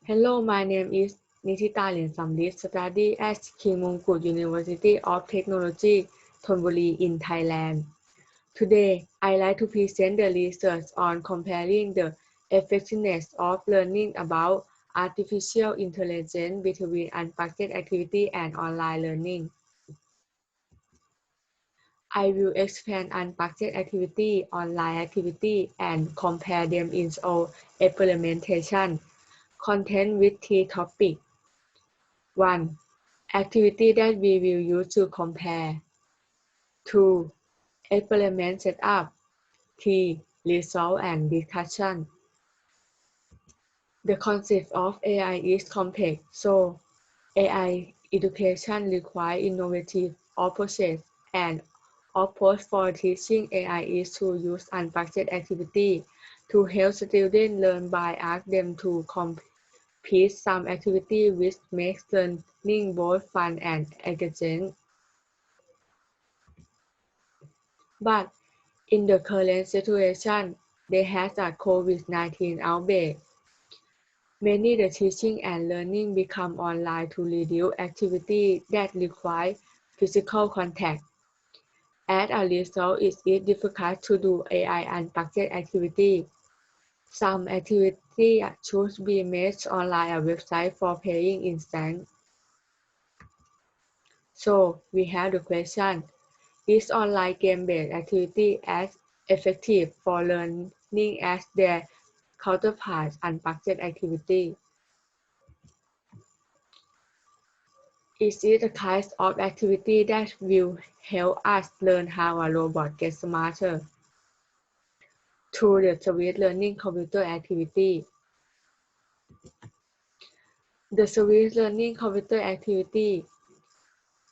Hello, my name is Nithita Riansumrit, study at Pongnumkul University of Technology, Thonburi in Thailand. Today, I like to present the research on comparing the effectiveness of learning about artificial intelligence between unplugged activity and online learning. I will expand unplugged activity, online activity, and compare them in all implementation content with three topics. 1. Activity that we will use to compare. 2. Experiment setup. 3. Result and discussion. The concept of AI is complex, so AI education requires innovative approaches and approach for teaching AI is to use unstructured activity to help students learn by asking them to complete some activity which makes learning both fun and engaging. But in the current situation, there has a COVID-19 outbreak. Many the teaching and learning become online to reduce activity that require physical contact. As a result, it is difficult to do AI unplugged activity. Some activity should be made online a website for paying instance. So we have the question, is online game-based activity as effective for learning as their counterpart unplugged activity? Is it a kind of activity that will help us learn how a robot gets smarter? Through the Swiss Learning Computer Activity. The Swiss Learning Computer Activity,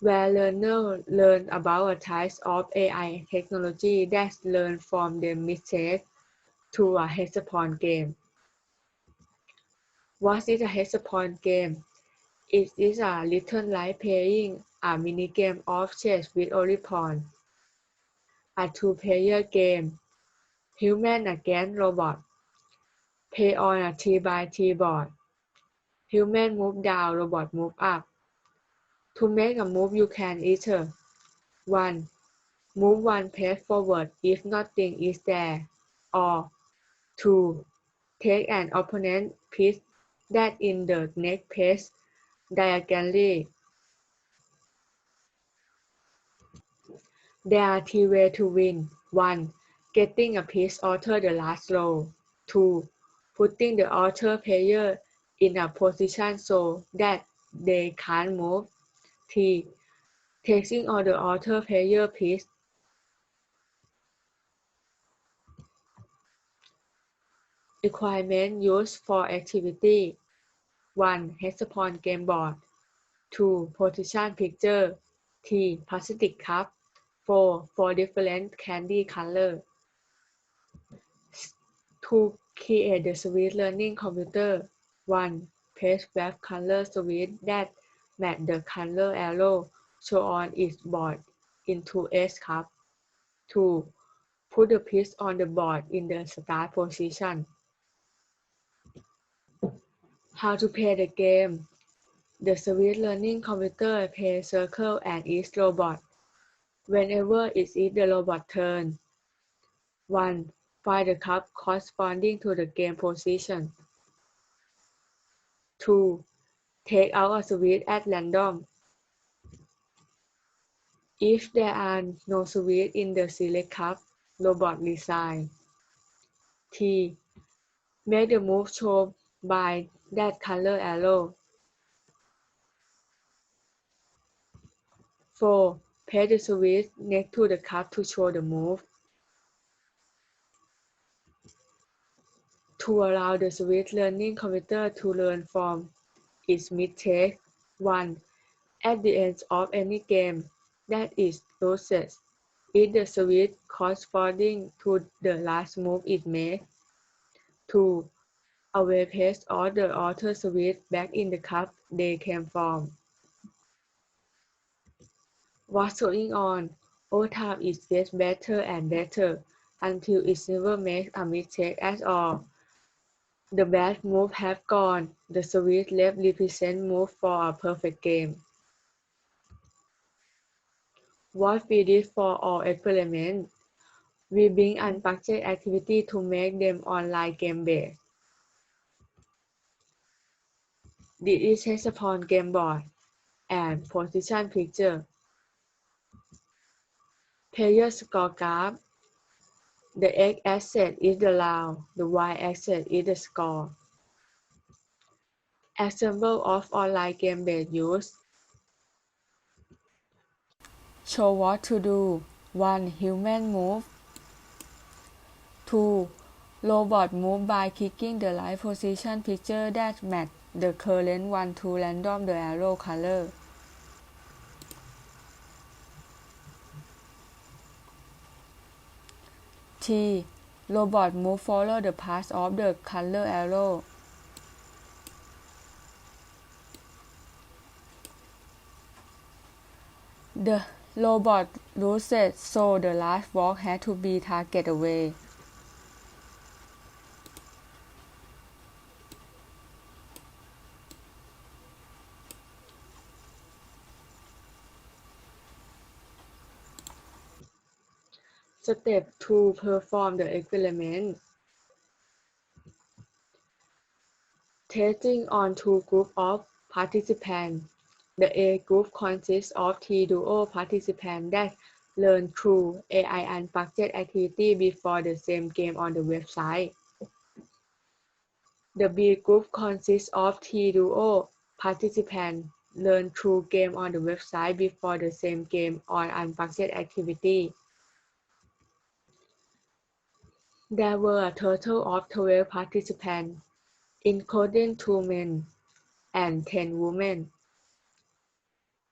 where learners learn about a type of AI technology that learns from their mistakes through a hexapon game. What is a hexapon game? It is a little like playing a minigame of chess with only pawn. A two-player game, human against robot. Play on a 3x3 board. Human move down, robot move up. To make a move you can either 1. Move one page forward if nothing is there, or 2. Take an opponent piece that in the next page diagonally. There are three ways to win. 1. Getting a piece after the last row. 2. Putting the other player in a position so that they can't move. 3. Taking all the other player piece. Requirement used for activity. 1. Hexapon game board. 2. Position picture. 3. Plastic cup. 4 different candy color. To create the Swiss Learning Computer. 1. Place web color switch that match the color arrow shown on its board into S cup. 2. Put the piece on the board in the start position. How to play the game. The Swiss Learning Computer plays circle and each robot. Whenever it is the robot turn. 1. Find the cup corresponding to the game position. 2. Take out a switch at random. If there are no switch in the select cup, robot resign. 3. Make the move shown by that color arrow. 4. Place the switch next to the cup to show the move. To allow the Swiss Learning Computer to learn from its mistakes. 1. At the end of any game that is loses, is the switch corresponding to the last move it made. 2. Always place all the other switch back in the cup they came from. What's going on? Over time it gets better and better until it never makes a mistake at all. The bad move have gone. The sweet left represent move for a perfect game. What we did for all experiments, we bring unstructured activity to make them online game based. This is test upon game board and position picture. Player score graph. The x-axis is the round, the y-axis is the score. Example of online game-based use. Show what to do. 1. Human move. 2. Robot move by clicking the right position picture that match the current one to random the arrow color. 3. Robot move follow the path of the color arrow. The robot loses, so the last walk had to be target away. Step 2. Perform the experiment. Testing on two groups of participants. The A group consists of T-duo participants that learn through AI unstructured activity before the same game on the website. The B group consists of T-duo participants learn through game on the website before the same game on unstructured activity. There were a total of 12 participants, including 2 men and 10 women.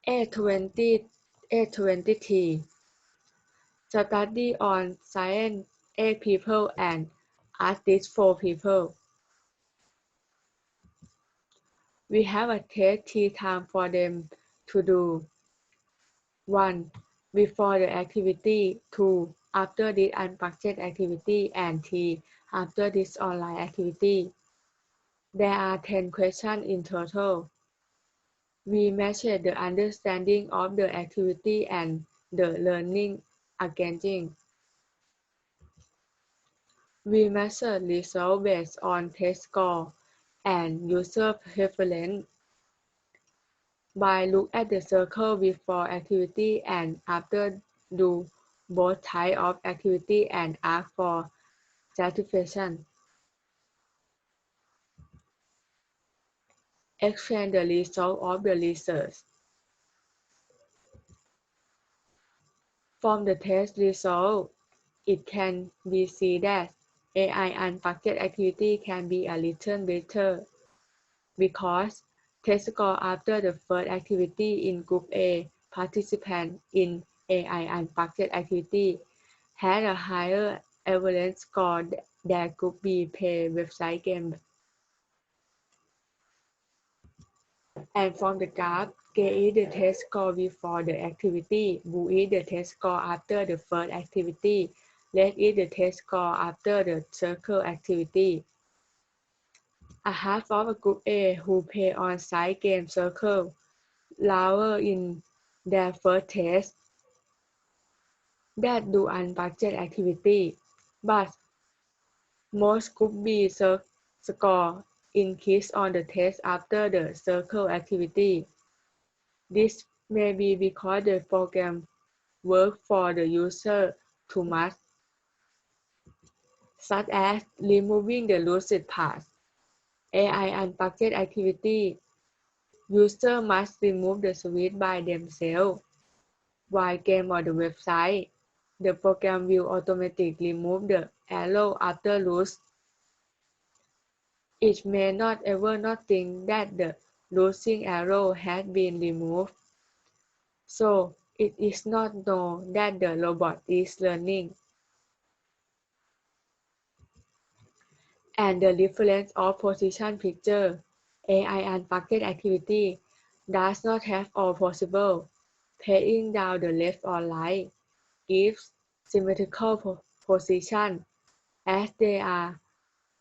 eLFA2020 study on science 8 people and artists 4 people. We have a test tea time for them to do. 1. Before the activity. 2. After this unstructured activity and 3. After this online activity. There are 10 questions in total. We measure the understanding of the activity and the learning engagement. We measure results based on test score and user preference. By look at the circle before activity and after, do both types of activity and ask for satisfaction. Explain the result of the research. From the test result, it can be seen that AI unstructured activity can be a little better because test score after the first activity in Group A participant in AI unstructured activity had a higher average score than Group B play website game. And from the graph, gray is the test score before the activity, blue is the test score after the first activity, red is the test score after the circle activity. A half of a Group A who play on-site game circle lower in their first test that do unstructured activity, but most Group B score increase on the test after the circle activity. This may be because the program works for the user too much, such as removing the lucid path. AI unstructured activity. User must remove the switch by themselves. While game on the website, the program will automatically remove the arrow after loose. It may not ever not think that the losing arrow has been removed, so it is not known that the robot is learning. And the reference of position picture, AI unstructured activity, does not have all possible. Playing down the left or right gives symmetrical position as they are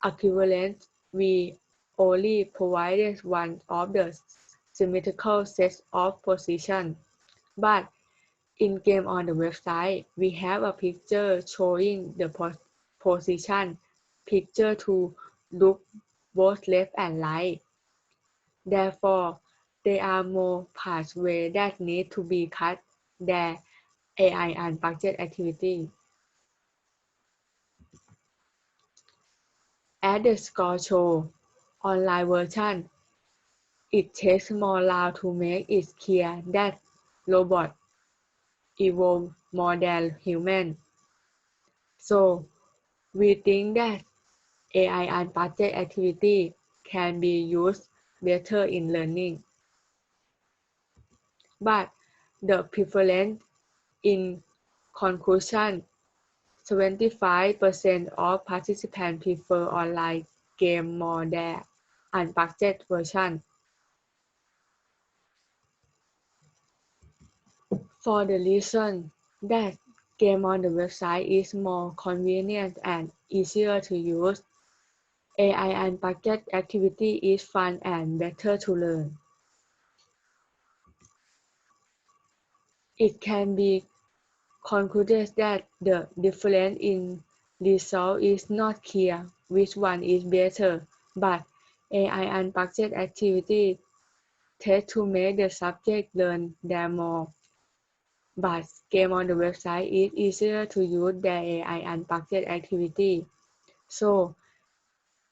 equivalent we only provided one of the symmetrical sets of positions, but in game on the website, we have a picture showing the position picture to look both left and right. Therefore, there are more pathways that need to be cut than AI unplugged activity. As the score shows, online version, it takes more round to make it clear that robots evolve more than humans. So, we think that AI unplugged activity can be used better in learning. But the preference in conclusion, 75% of participants prefer online game more than unplugged version. For the reason that game on the website is more convenient and easier to use, AI unplugged activity is fun and better to learn. It can be concluded that the difference in result is not clear which one is better, but AI unplugged activity tend to make the subject learn them more. But game on the website is easier to use than AI unplugged activity. So,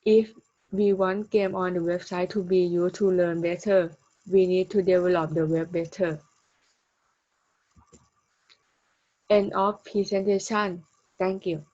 if we want game on the website to be used to learn better, we need to develop the web better. End of presentation. Thank you.